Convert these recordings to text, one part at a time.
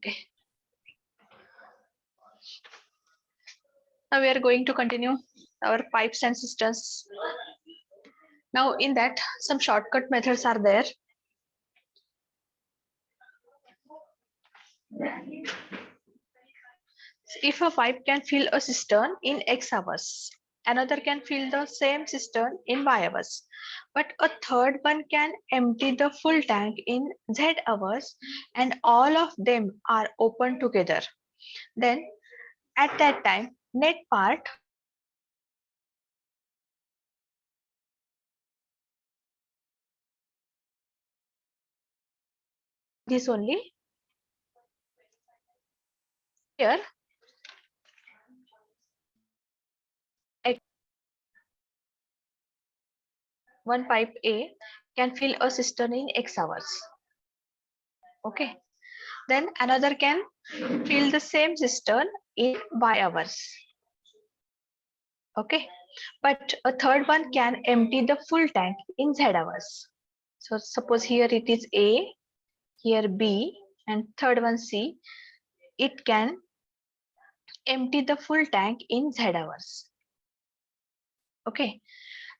Okay. Now we are going to continue our pipes and cisterns. Now in that some shortcut methods are there. If a pipe can fill a cistern in X hours, another can fill the same cistern in Y hours, but a third one can empty the full tank in Z hours, and all of them are open together. Then at that time, net part this only here one pipe A can fill a cistern in X hours. Okay. Then another can fill the same cistern in Y hours. Okay. But a third one can empty the full tank in Z hours. So suppose here it is A, here B, and third one C. It can empty the full tank in Z hours. Okay.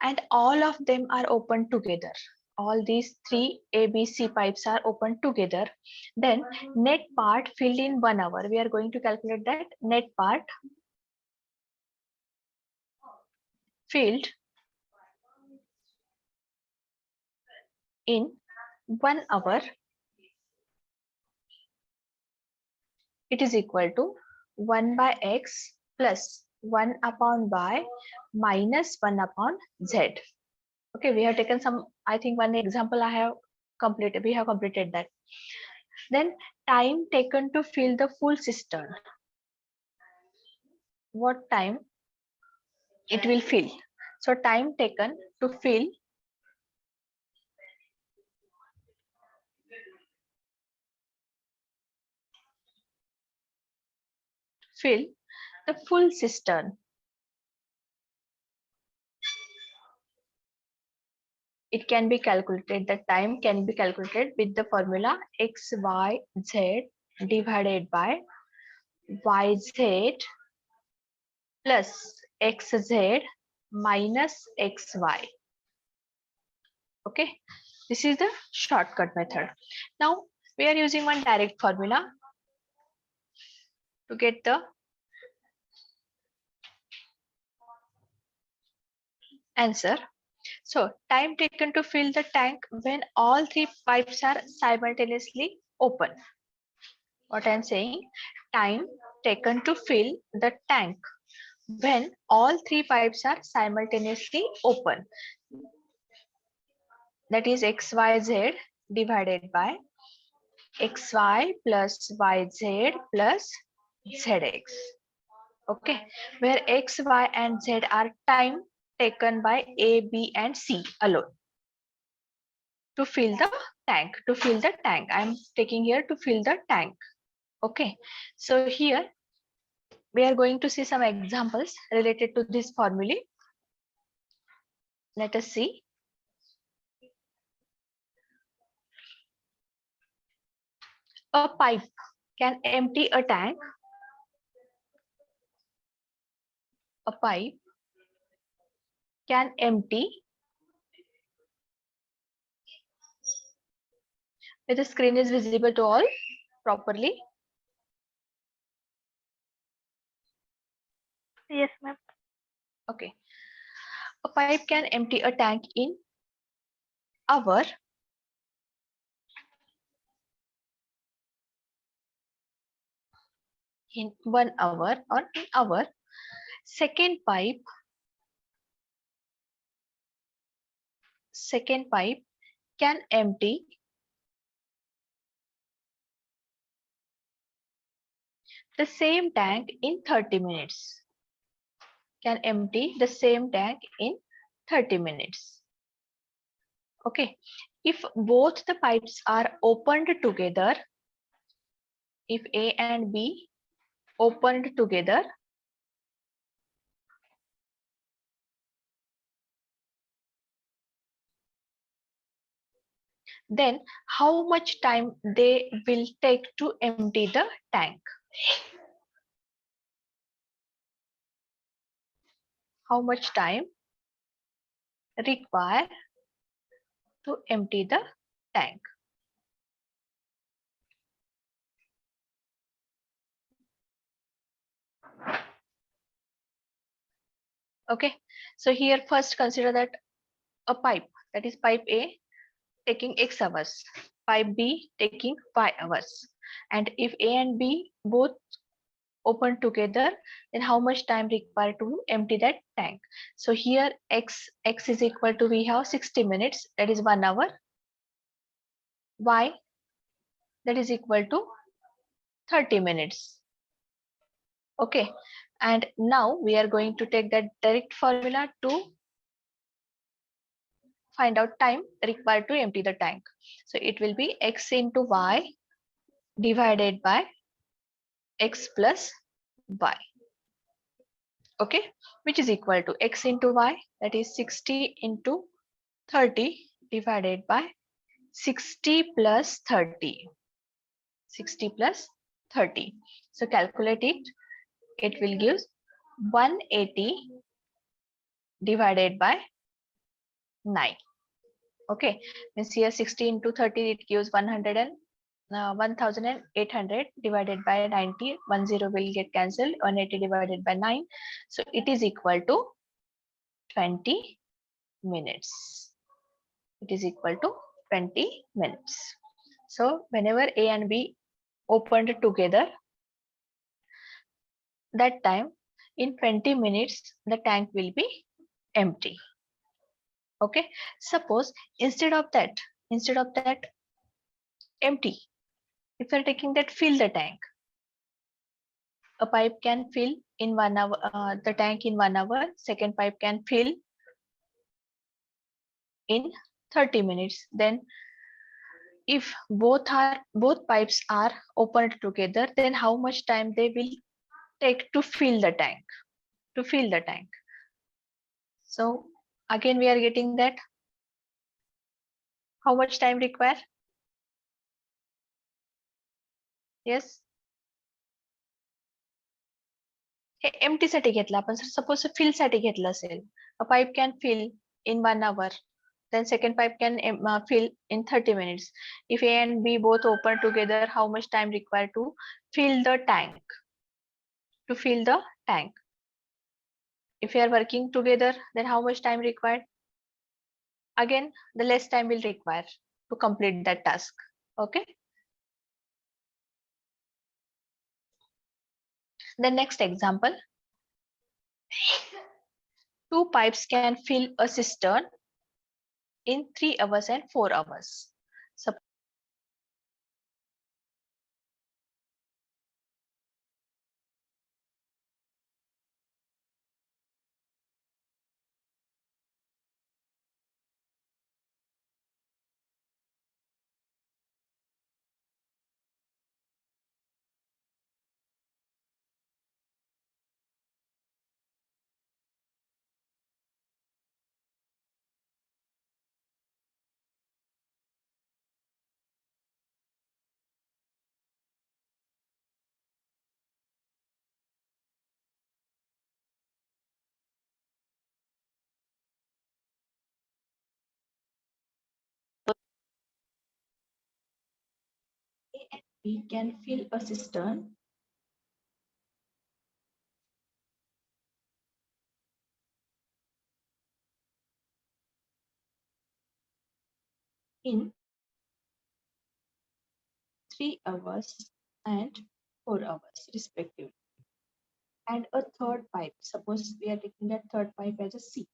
And all of them are open together. All these three ABC pipes are open together. Then net part filled in 1 hour. We are going to calculate that net part filled in 1 hour. It is equal to 1 by X plus 1 upon Y minus 1 upon Z. Okay, we have taken some, I think one example I have completed. We have completed that. Then time taken to fill the full cistern. What time it will fill? So time taken to fill the full cistern. It can be calculated, the time can be calculated with the formula x, y, z divided by yz plus xz minus xy. Okay, this is the shortcut method. Now we are using one direct formula to get the answer. So time taken to fill the tank when all three pipes are simultaneously open. What I am saying, time taken to fill the tank when all three pipes are simultaneously open. That is xyz divided by xy plus yz plus zx. Okay, where x, y, and z are time taken by A, B, and C alone to fill the tank. To fill the tank, I am taking here to fill the tank. Okay, so here we are going to see some examples related to this formula. Let us see. A pipe can empty a tank. A pipe can empty. If the screen is visible to all properly. Yes, ma'am. Okay. A pipe can empty a tank in hour. In 1 hour or in hour. Second pipe can empty the same tank in 30 minutes. Can empty the same tank in 30 minutes. Okay. If both the pipes are opened together, if A and B opened together, then how much time they will take to empty the tank? How much time require to empty the tank? Okay, so here first consider that a pipe, that is pipe A taking X hours, pipe B taking Y hours. And if A and B both open together, then how much time required to empty that tank? So here X is equal to, we have 60 minutes, that is 1 hour. Y, that is equal to 30 minutes. Okay, and now we are going to take that direct formula to find out time required to empty the tank. So it will be X into Y divided by X plus Y. Okay, which is equal to X into Y, that is 60 into 30 divided by 60 plus 30. 60 plus 30. So calculate it. It will give 180 divided by 9. Okay, means here 60 into 30, it gives 1800 divided by 90. 10 will get cancelled. 180 divided by 9. So it is equal to 20 minutes. It is equal to 20 minutes. So whenever A and B opened together, that time in 20 minutes the tank will be empty. Okay, suppose instead of that empty, if you're taking that fill the tank, a pipe can fill in 1 hour, the tank in 1 hour, second pipe can fill in 30 minutes. Then if both pipes are opened together, then how much time they will take to fill the tank? So again we are getting that how much time require? Yes, hey empty साठी घेतला आपण, suppose fill साठी घेतला असेल, a pipe can fill in 1 hour, then second pipe can fill in 30 minutes. If A and B both open together, how much time required to fill the tank? If you are working together, then how much time required? Again, the less time will require to complete that task. Okay. The next example, two pipes can fill a cistern in 3 hours and 4 hours. Suppose A and B can fill a cistern in 3 hours and 4 hours respectively. And a third pipe, suppose we are taking that third pipe as a C.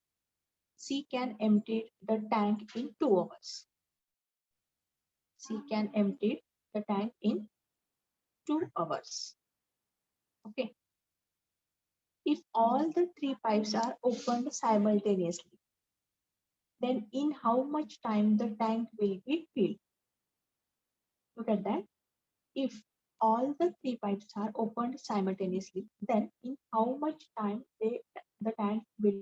C can empty the tank in 2 hours. C can empty the tank in 2 hours. Okay. If all the 3 pipes are opened simultaneously, then in how much time the tank will be filled? Look at that. If all the 3 pipes are opened simultaneously, then in how much time the tank will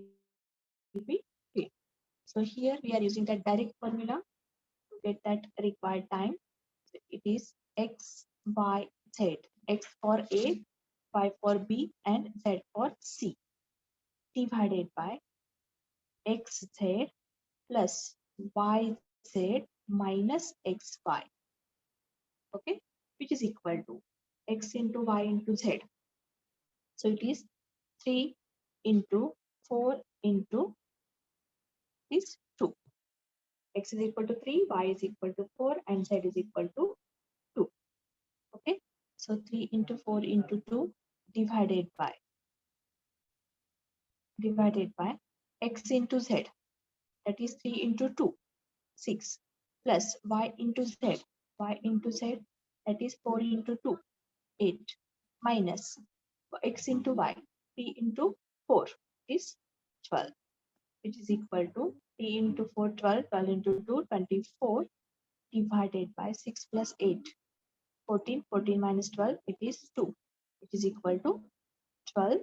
be filled? So here we are using the direct formula get that required time. So it is x, y, z. X for A, y for B, and z for C, divided by xz plus yz minus xy. Okay, which is equal to x into y into z. So it is 3 into 4 into is 2. X is equal to 3, y is equal to 4, and z is equal to 2. Okay, so 3 into 4 into 2 divided by x into z, that is 3 into 2, 6, plus y into z, that is 4 into 2, 8, minus x into y, 3 into 4 is 12, which is equal to 3 into 4, 12, 12 into 2, 24, divided by 6 plus 8, 14, 14 minus 12, it is 2, which is equal to 12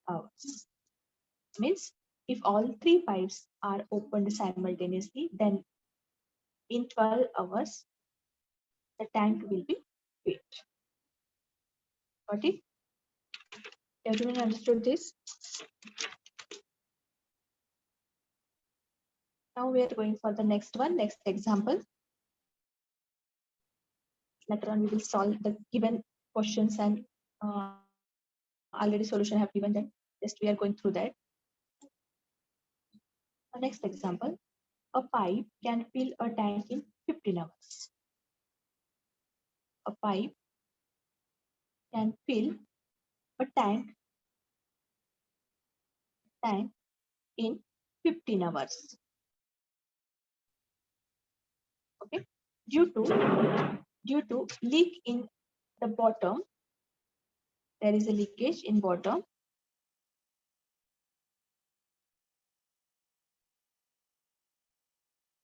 hours. Means if all 3 pipes are opened simultaneously, then in 12 hours, the tank will be filled. Got it? Everyone understood this? Now we are going for the next one, next example. Later on, we will solve the given questions and already solution I have given them. Just we are going through that. The next example, a pipe can fill a tank in 15 hours. A pipe can fill a tank in 15 hours. Okay, due to leak in the bottom, there is a leakage in bottom.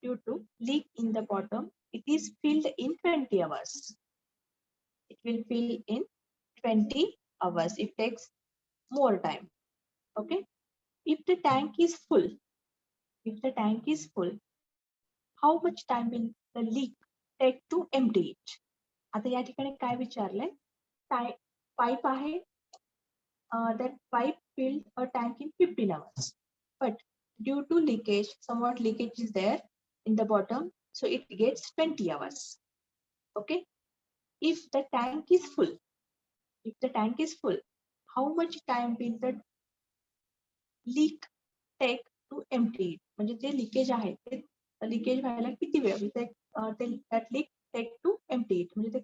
Due to leak in the bottom, it is filled in 20 hours. It will fill in 20 hours. It takes more time. Okay, if the tank is full, how much time will the leak take to empty it? आता या ठिकाणी काय विचारलंय, pipe आहे, that pipe filled a tank in 15 hours, but due to leakage, somewhat leakage is there in the bottom, so it gets 20 hours. Okay, if the tank is full, how much time will the leak take to empty it? म्हणजे जे leakage आहे ते leakage व्हायला किती वेळ, that leak take to empty it, म्हणजे ते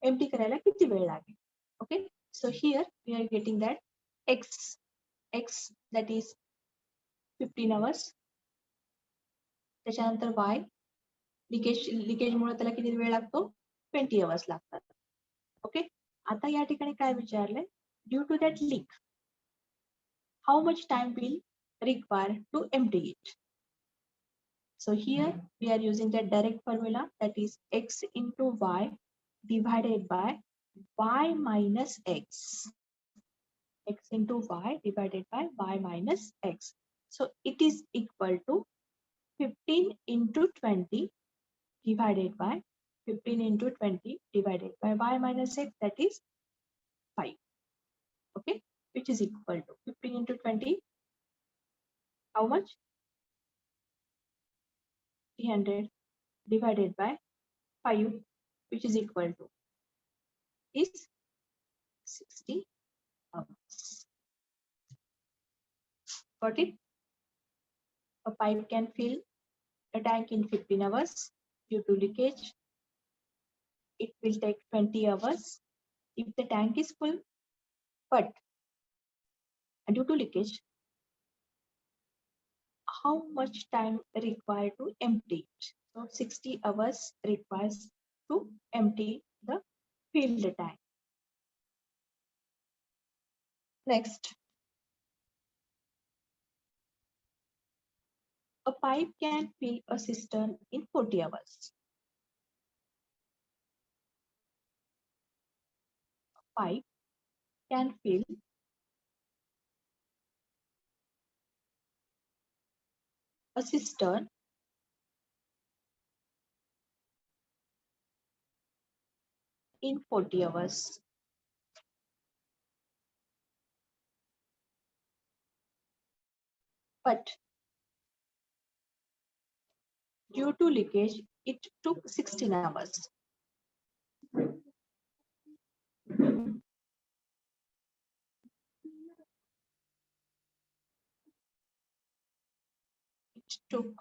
empty करायला किती वेळ लागेल? Okay, so here we are getting that x that is 15 hours. त्याच्यानंतर y, लिकेज मुळे त्याला किती वेळ लागतो? 20 hours लागतात. ओके, आता या ठिकाणी काय विचारलंय, due to that leak how much time will require to empty it? So here we are using the direct formula, that is x into y divided by y minus x. X into y divided by y minus x. So it is equal to 15 into 20 divided by 15 into 20 divided by y minus x, that is 5. Okay, which is equal to 15 into 20, how much? 300 divided by 5, which is equal to is 60 hours. Got it? A pipe can fill a tank in 15 hours. Due to leakage, it will take 20 hours. If the tank is full, but due to leakage, how much time required to empty it? So 60 hours requires to empty the filled tank. Next, a pipe can fill a cistern in 40 hours. A pipe can fill a cistern in 40 hours. But due to leakage, it took 16 hours. It took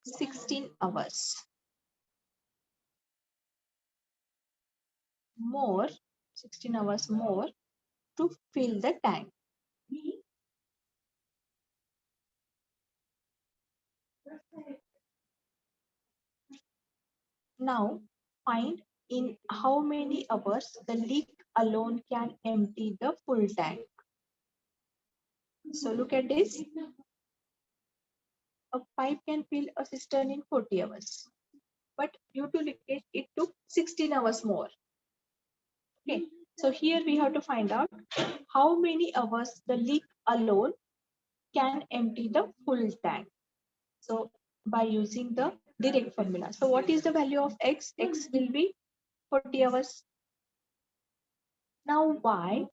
16 hours. More, 16 hours more to fill the tank. Now find in how many hours the leak alone can empty the full tank. So look at this. A pipe can fill a cistern in 40 hours. But due to leakage, it took 16 hours more. Okay, so here we have to find out how many hours the leak alone can empty the full tank. So by using the direct formula. So what is the value of X? X will be 40 hours. Now Y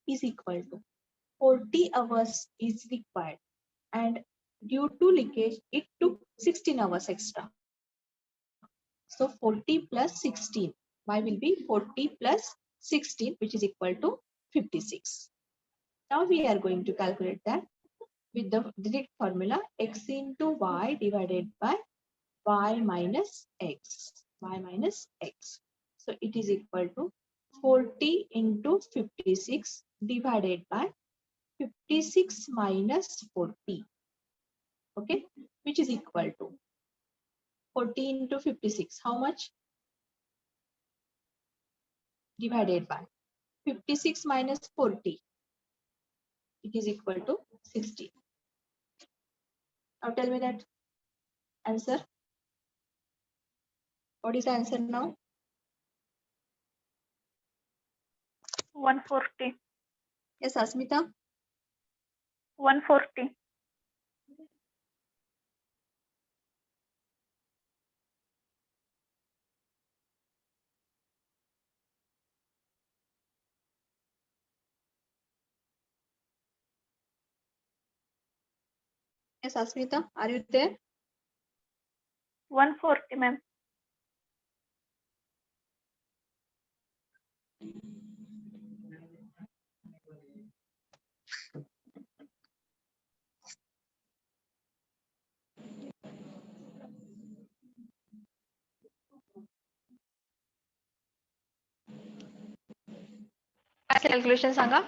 is equal to 40 hours is required, and due to leakage, it took 16 hours extra. So 40 plus 16, Y will be 40 plus 16, which is equal to 56. Now we are going to calculate that with the direct formula X into Y divided by Y minus X. Y minus X. So it is equal to 40 into 56 divided by 56 minus 40. Okay, which is equal to 40 into 56. How much? Divided by 56 minus 40. It is equal to 60. Now tell me that answer. What is the answer now? 140. Yes, Asmita. 140. Yes, Asmita. Are you there? 140, ma'am. Calculation Sanga.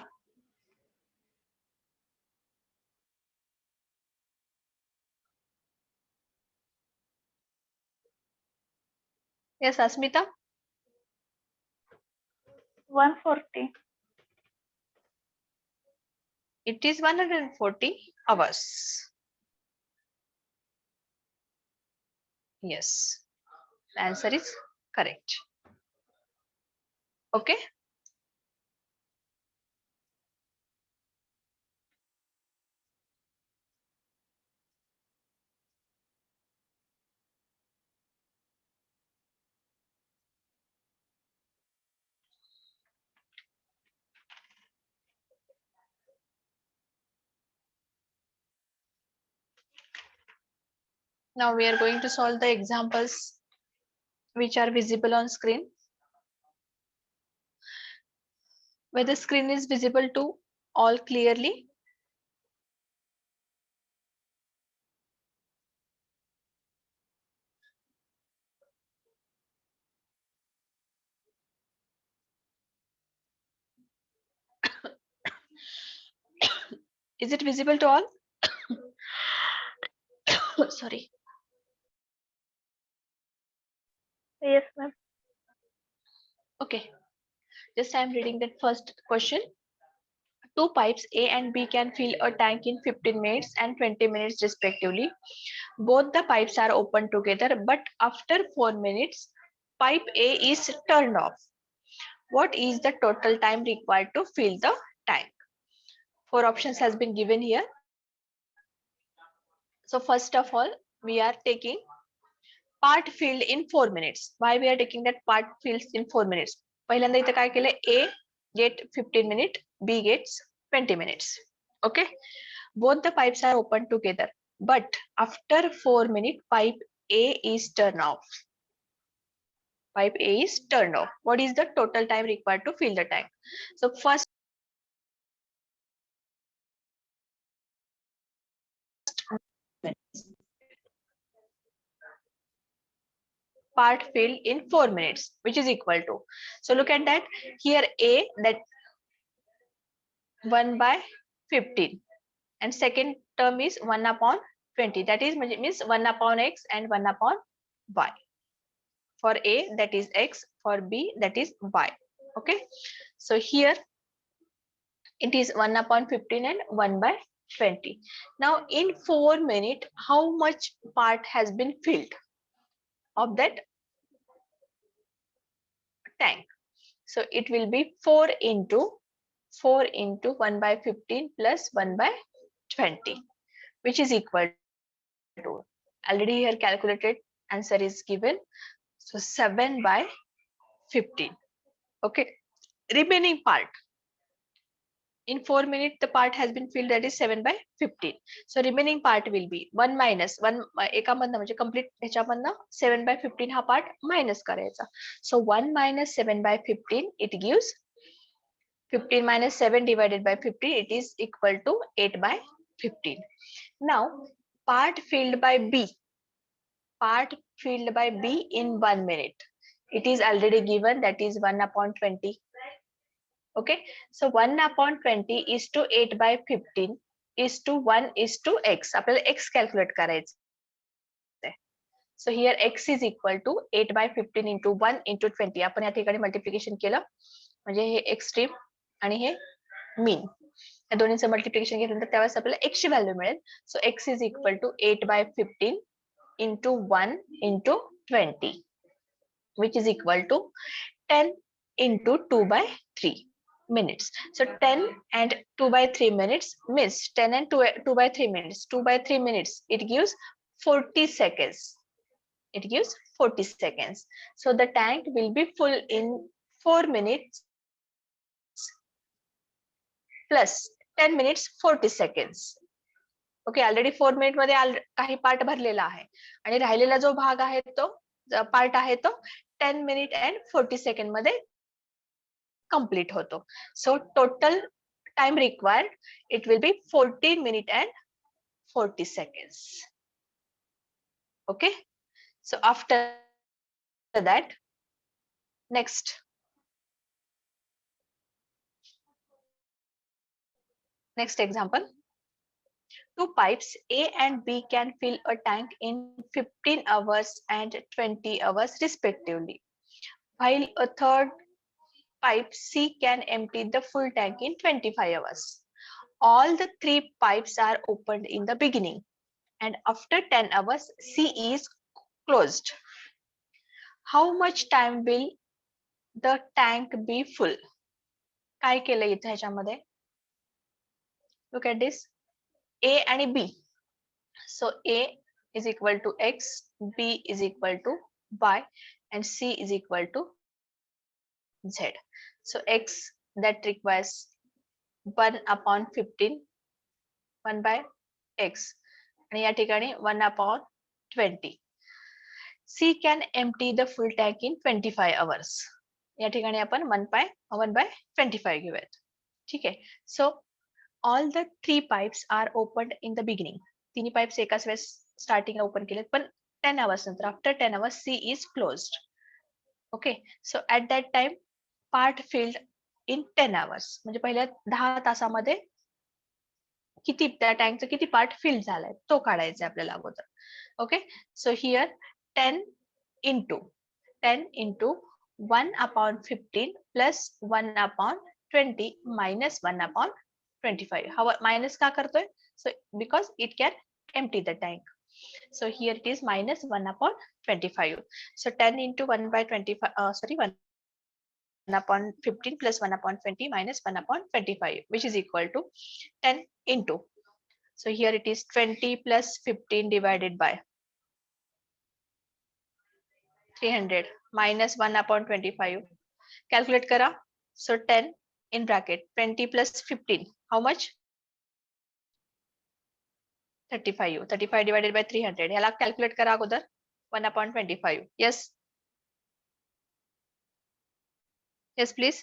Yes, Asmita. 140. It is 140 hours. Yes, the answer is correct. Okay. Now we are going to solve the examples which are visible on screen. Whether screen is visible to all clearly. Is it visible to all? Sorry. Yes, ma'am. Okay. Just I am reading that first question. Two pipes A and B can fill a tank in 15 minutes and 20 minutes respectively. Both the pipes are open together, but after 4 minutes, pipe A is turned off. What is the total time required to fill the tank? 4 options has been given here. So first of all, we are taking part filled in 4 minutes. Why we are taking that part filled in 4 minutes? पहिल्यांदा इथं काय केलंय, A get 15 minutes, B gets 20 minutes. Okay, both the pipes are open together, but after 4 minutes pipe A is turned off. Pipe A is turned off. What is the total time required to fill the tank? So first part filled in 4 minutes, which is equal to, so look at that here, A, that 1 by 15, and second term is 1 upon 20, that is means 1 upon x and 1 upon y. For A that is x, for B that is y. Okay, so here it is 1 upon 15 and 1 by 20. Now in 4 minutes, how much part has been filled of that tank? So it will be 4 into 1 by 15 plus 1 by 20, which is equal to, already here calculated answer is given, so 7 by 15. Okay, remaining part in 4 minutes the part has been filled, that is 7 by 15. So remaining part will be 1 minus 1, एकामधनं म्हणजे complete ह्याच्यामधनं 7 by 15 हा part minus करायचा. So 1 minus 7 by 15, it gives 15 minus 7 divided by 15, it is equal to 8 by 15. Now part filled by B, part filled by B in 1 minute, it is already given, that is 1 upon 20. Okay, so 1 upon 20 is to 8 by 15 is to 1 is to x. आपल्याला x calculate करायचं. So here x is equal to 8 by 15 into 1 into 20. आपण या ठिकाणी multiplication केलं म्हणजे हे extreme आणि हे mean. या दोन्हीचं multiplication केल्यानंतर त्यावेळेस आपल्याला x ची व्हॅल्यू मिळेल. So x is equal to 8 by 15 into 1 into 20, which is equal to 10 into 2 by 3 minutes. So 10 and 2 by 3 minutes means 10 and 2 by 3 minutes. 2 by 3 minutes, it gives 40 seconds. It gives 40 seconds. So the tank will be full in 4 minutes plus 10 minutes 40 seconds. Okay, already 4 minutes मध्ये काही part भरलेला आहे आणि राहिलेला जो भाग आहे तो पार्ट आहे तो 10 minutes and 40 seconds मध्ये complete होतो. So total time required, it will be 14 minutes and 40 seconds. Okay, so after that, next example, two pipes A and B can fill a tank in 15 hours and 20 hours respectively, while a third pipe C can empty the full tank in 25 hours. All the 3 pipes are opened in the beginning, and after 10 hours C is closed. How much time will the tank be full? काय केलं इथे ह्याच्यामध्ये? Look at this, A आणि B. So A is equal to x, B is equal to y, and C is equal to z. So x that requires 1 upon 15, 1 by x, आणि या ठिकाणी 1 upon 20. C can empty the full tank in 25 hours. या ठिकाणी आपण 1 by 25 घेऊयात. ठीक आहे. So all the 3 pipes are opened in the beginning. तिन्ही pipes एकाच वेळेस starting ला open केलेत, पण 10 hours नंतर after 10 hours C is closed. Okay, so at that time part filled in 10 hours, म्हणजे पहिल्या 10 तासामध्ये किती त्या टँकचं किती पार्ट फिल झालाय तो काढायचा आपल्याला अगोदर. Okay, so here 10 into 1 upon 15 plus 1 upon 20 minus 1 upon 25. How minus का करतोय? So because it can empty the tank. So here it is minus 1 upon 25. So 10 into 1 by 25, 1 upon 15 plus 1 upon 20 minus 1 upon 25, which is equal to 10 into. So here it is 20 plus 15 divided by 300 minus 1/25. Calculate करा. So 10 in bracket 20 plus 15. How much? 35. 35 divided by 300. ह्याला calculate करा अगोदर. 1/25. Yes. Yes, please.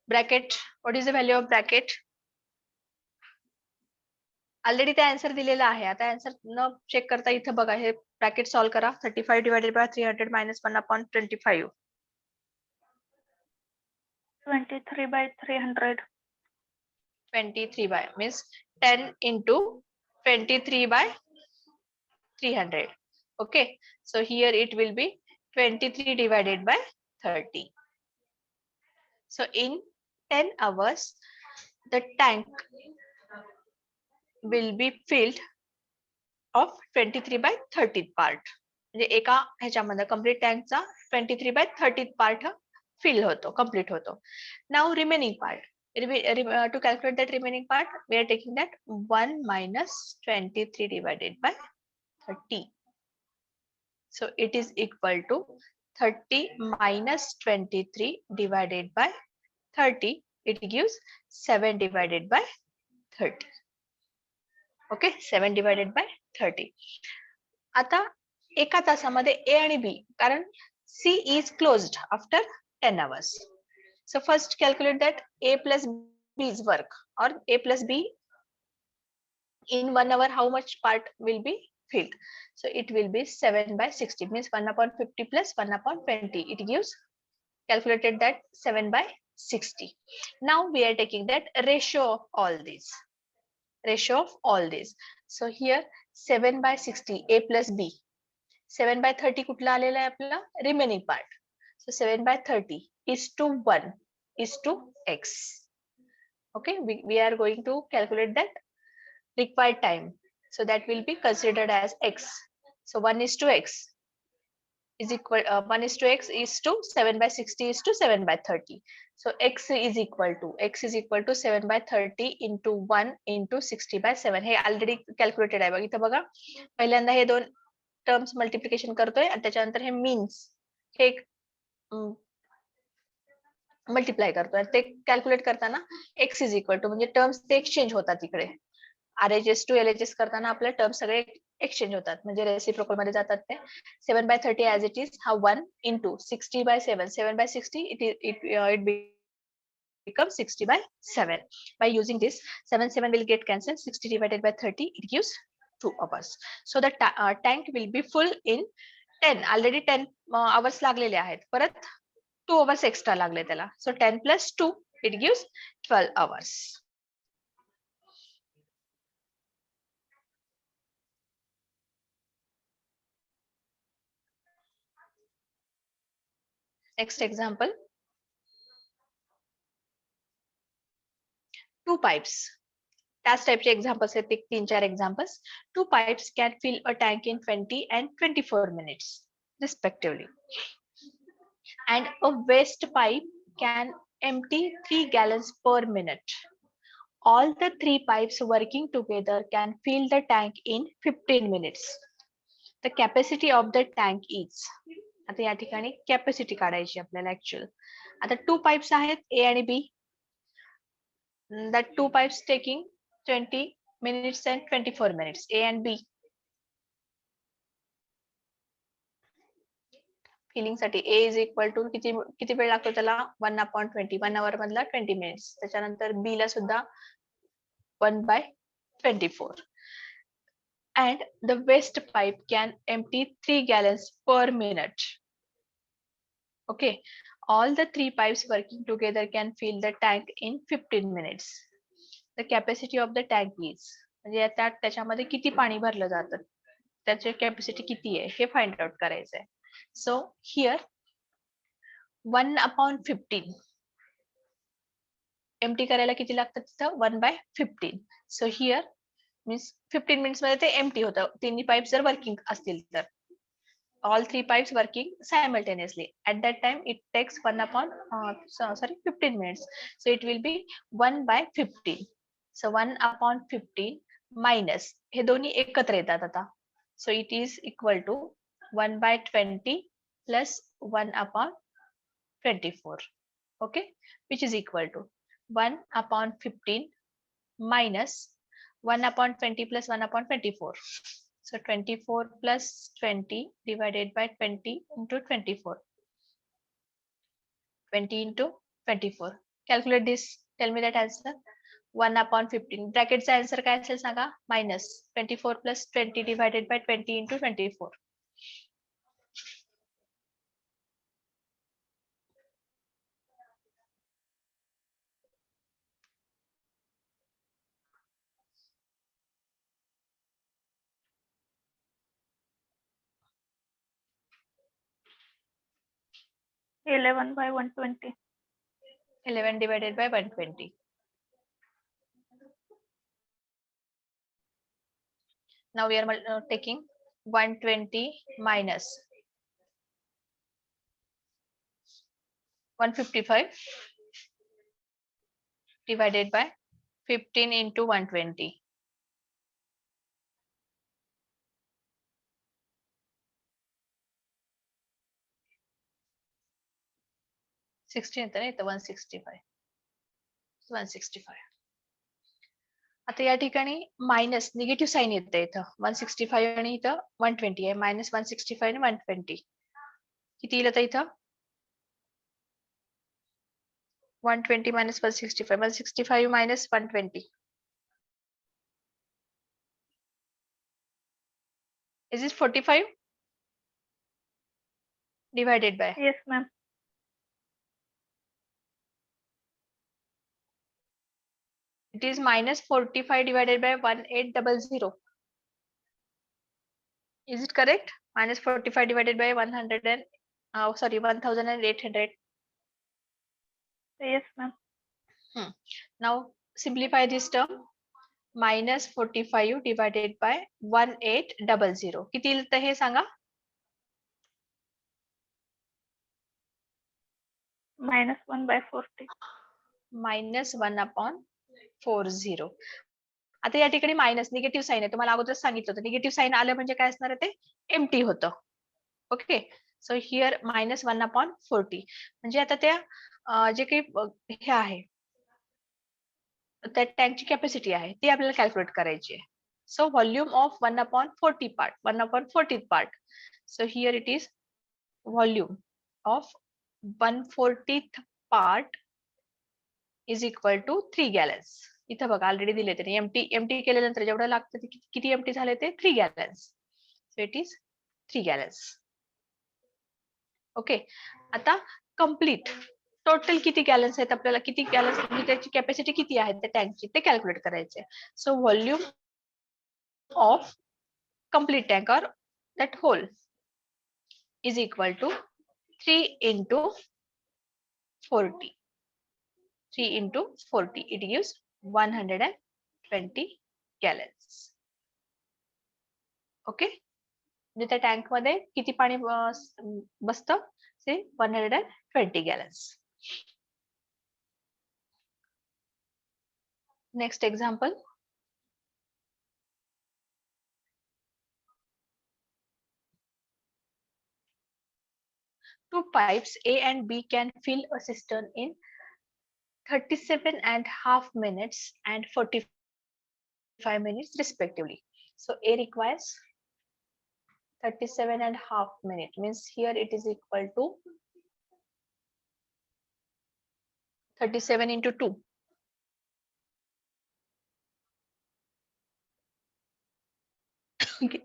Bracket. What is the value of bracket? Already ते answer दिलेला आहे. आता answer न check करता इथे बघा, हे ब्रॅकेट सॉल्व करा. 35 divided by 300 minus 1/25. 23 by 300. 23 by means 10 into 23 by 300. Okay, so here it will be 23 divided by 30. So in 10 hours the tank will be filled of 23 by 30th part. म्हणजे एका ह्याच्यामध्ये complete टँकचा 23 by 30th part fill होतो, complete होतो. Now remaining part. To calculate that remaining part, we are taking that 1 minus 23 divided by 30. So it is equal to 30 minus 23 divided by 30. It gives 7 divided by 30. Okay, 7 divided by 30. आता एका तासामध्ये A आणि B, कारण C is closed after 10 hours. So first calculate that A plus B's work, or A plus B in 1 hour, how much part will be filled. So it will be 7 by 60, means 1/50 plus 1/20. It gives, calculated that 7 by 60. Now we are taking that ratio of all these. Ratio of all these. So here 7 by 60 A plus B. 7 by 30 कुठला आलेला आहे आपला? Remaining part. So 7 by 30 is to 1 is to x. Okay, we are going to calculate that required time. So that will be considered as x. So 1 is to x is equal, 1 is to x is to 7 by 60 is to 7 by 30. So x is equal to 7 by 30 into 1 into 60 by 7. हे already calculated आहे बघा. इथं बघा, पहिल्यांदा हे दोन terms multiplication करतोय आणि त्याच्यानंतर हे मीन्स हे मल्टिप्लाय करतोय. ते कॅल्क्युलेट करताना x इज इक्वल टू, म्हणजे टर्म्स ते एक्सचेंज होतात इकडे. RHS to LHS करताना आपले टर्म सगळे एक्सचेंज होतात, म्हणजे रेसिप्रोकल मध्ये जातात ते. 7 by 30 as it is, हा 1 into 60 by 7. 7 by 60 it becomes 60 by 7. By using this, 7 will get cancelled. 60 divided by 30, it gives 2 hours. So the tank will be full in 10. Already 10 hours लागलेले आहेत, परत 2 hours extra लागले त्याला. So 10 plus 2, it gives 12 hours. Next example. 2 pipes. त्याच टाइपचे examples आहेत, 3-4 examples. 2 pipes can fill a tank in 20 and 24 minutes respectively. And a waste pipe can empty 3 gallons per minute. All the 3 pipes working together can fill the tank in 15 minutes. The capacity of the tank is. आता या ठिकाणी capacity काढायची आपल्याला actual. आता 2 pipes आहेत A आणि B. That 2 pipes taking 20 minutes and 24 minutes. A and B. Filling साठी A is equal to किती वेळ लागतो त्याला? 1/20. 1 hour मधला 20 minutes. त्याच्यानंतर B ला सुद्धा 1/24. And the waste pipe can empty 3 gallons per minute. Okay, all the 3 pipes working together can fill the tank in 15 minutes. The capacity of the tank is, म्हणजे त्याच्यामध्ये किती पाणी भरलं जातं, त्याची कॅपॅसिटी किती आहे हे फाइंड आउट करायचं आहे. So here 1/15 empty करायला किती लागतं तिथं? 1/15. So here means 15 minutes मध्ये ते empty होतं, तिन्ही पाईप्स जर वर्किंग असतील तर. All 3 pipes working simultaneously. At that time, it takes 15 minutes. So it will be 1/15. So 1/15 minus, हे दोन्ही एकत्र येतात आता. So it is equal to 1 by 20 plus 1 upon 24. Okay, which is equal to 1 upon 15 minus 1 upon 20 plus 1 upon 24. So 24 plus 20 divided by 20 into 24. 20 into 24. Calculate this. Tell me that answer. 1 upon 15. Bracketचा answer काय असेल सांगा? Minus 24 plus 20 divided by 20 into 24. Eleven by 120. 11 divided by 120. Now we are taking 120 minus 155 divided by 15 into 120. 16 येतं ना इथं 165. 165. आता या ठिकाणी minus negative sign येतं इथं 165 आणि इथं 120 आहे. मायनस 165 आणि 120 किती येईल आता इथं? 120 minus 165. 165 minus 120. Is it 45? Divided by. Yes, ma'am. It is minus 45 divided by 1800. Is it correct? Minus 45 divided by 100 and 1800. Yes, ma'am. Now simplify this term. Minus 45 divided by 1800. किती येईल तर हे सांगा? Minus 1 by 40. Minus 1 upon 40. आता या ठिकाणी minus negative sign आहे. तुम्हाला अगोदरच सांगितलं होतं निगेटिव्ह साईन आलं म्हणजे काय असणार आहे ते एम्प्टी होतं. Okay, so here minus 1 upon 40. म्हणजे आता त्या जे काही हे आहे त्या टँकची कॅपॅसिटी आहे ती आपल्याला कॅल्क्युलेट करायची आहे. So volume of 1 upon 40 part, 1 upon 40th part. So here it is volume of 1/40th part is equal to 3 gallons. इथं बघा ऑलरेडी दिले त्यांनी एमटी केल्यानंतर जेवढं लागतं ते किती एमटी झाले ते 3 gallons. So it is 3 gallons. Okay, आता कम्प्लीट टोटल किती गॅलन्स आहेत आपल्याला, किती गॅलन्स म्हणजे त्याची कॅपॅसिटी किती आहे त्या टँकची ते कॅल्क्युलेट करायचे. So volume of complete tank और that whole is equal to 3 into 40. 3 into 40, it gives 120 gallons. Okay, म्हणजे त्या टँक मध्ये किती पाणी बसतं ते 120 gallons. Next example. Two pipes A and B can fill a cistern in 37.5 minutes and 45 minutes respectively. So A requires 37.5 minutes, means here it is equal to 37 into 2.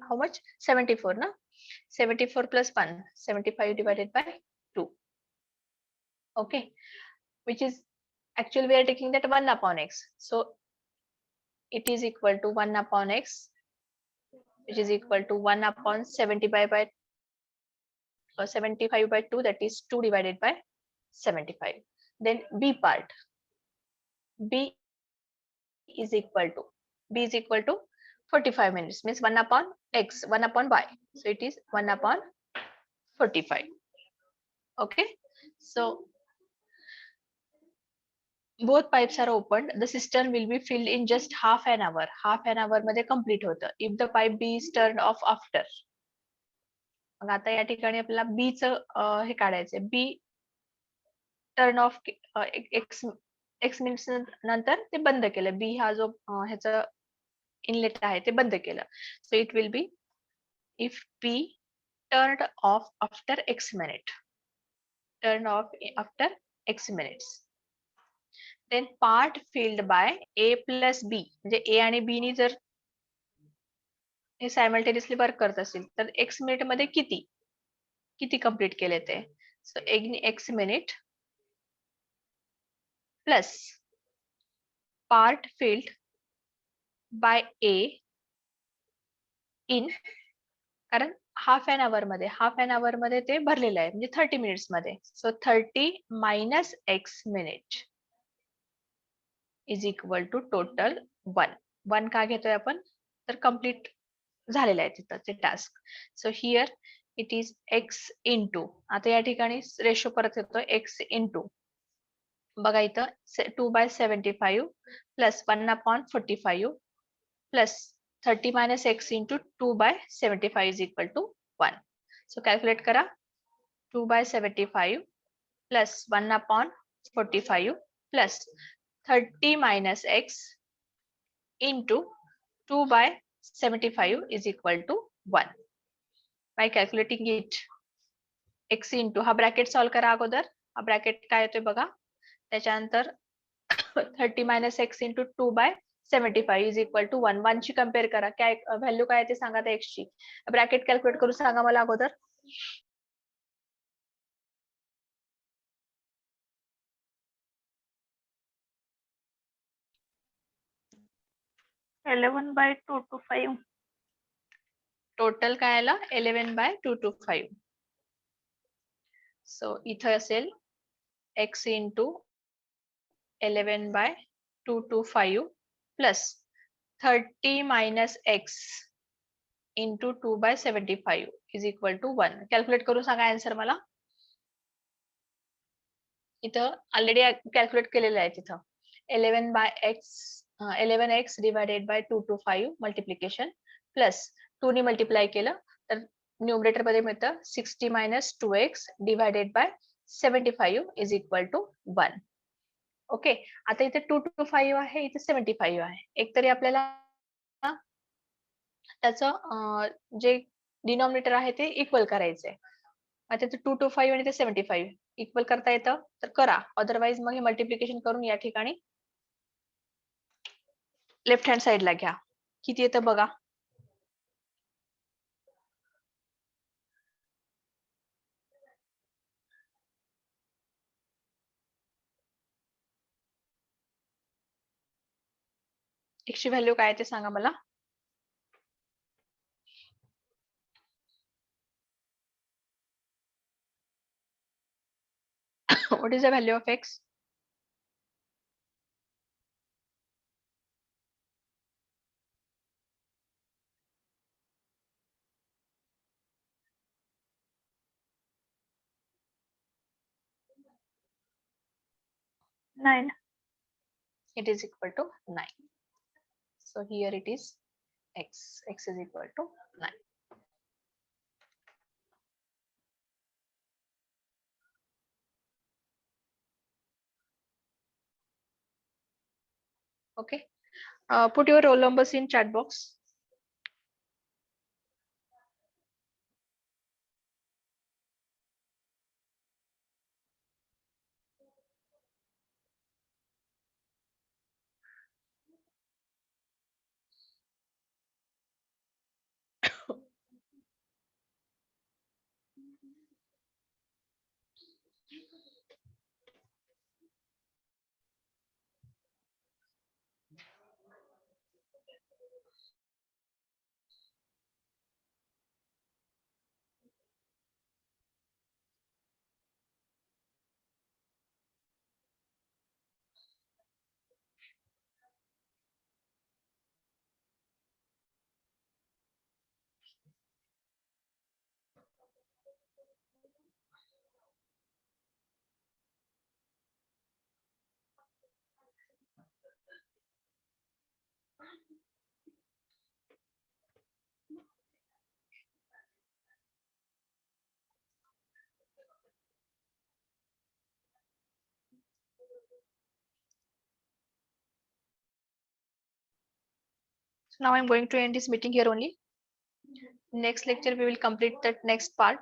How much? 74, na? 74 plus 1, 75 divided by 2. Okay, which is actually we are taking that 1 upon x. So it is equal to 1 upon x, which is equal to 1 upon 75 by 2, that is 2 divided by 75. Then B part. B is equal to 45 minutes, means 1 upon x, 1 upon y. So it is 1 upon 45. Okay, so both pipes are opened, the cistern will be filled in just half an hour. Half an hour मध्ये complete होतं. If the pipe B is turned off after. मग आता या ठिकाणी आपल्याला B चं हे काढायचंय. B turn off x minutes नंतर ते बंद केलं. B हा जो ह्याचं इनलेट आहे ते बंद केलं. So it will be if B turned off after X minute. Turned off after X minutes. Then part filled by A plus B. म्हणजे A आणि B नी जर हे सायमल्टेनियसली वर्क करत असेल तर X मिनिट मध्ये किती कंप्लीट केले ते. So X minute plus part filled by A in, कारण हाफ एन आवर मध्ये ते भरलेलं आहे म्हणजे 30 मिनिट्स मध्ये. So 30 minus X minute is equal to total 1 का घेतोय आपण तर कम्प्लीट झालेलं आहे तिथं ते task. So here it is X into, आता या ठिकाणी रेशो परत येतो X इंटू, बघा इथं 2/75 plus 1/45 plus 30 minus X into 2/75 is equal to 1. So calculate करा. 2/75 plus 1/45 plus 30 minus X into 2/75 is equal to 1. By calculating it, X into हा bracket solve करा अगोदर. हा ब्रॅकेट काय येतोय बघा. त्याच्यानंतर 30 minus X into 2/75 is equal to 1. 1 ची कम्पेअर करा. काय व्हॅल्यू काय ते सांगा त्या X ची. ब्रॅकेट कॅल्क्युलेट करून सांगा मला अगोदर. 11/225. टोटल काय आलं 11/225. सो इथं असेल X into 11/225 plus 30 minus X into 2/75 is equal to 1. Calculate करून सांगा आन्सर मला. इथं ऑलरेडी कॅल्क्युलेट केलेलं आहे तिथं. 11x divided by 225 multiplication plus 2 ने मल्टिप्लाय केलं तर न्यूमरेटर मध्ये मिळतं 60 minus 2x divided by 75 is equal to 1. Okay, आता इथे 225 आहे, इथे 75 आहे. एक तरी आपल्याला त्याचं जे डिनॉमिनेटर आहे ते इक्वल करायचंय. आता ते 225 आणि ते 75 इक्वल करता येतं तर करा. अदरवाइज मग हे मल्टिप्लिकेशन करून या ठिकाणी लेफ्ट हँड साइडला घ्या. किती येतं बघा. X ची व्हॅल्यू काय ते सांगा मला. What is the value of X? Nine. It is equal to 9. So here it is X. X is equal to 9. Okay. Put your roll numbers in chat box. So now I'm going to end this meeting here only. Next lecture, we will complete that next part.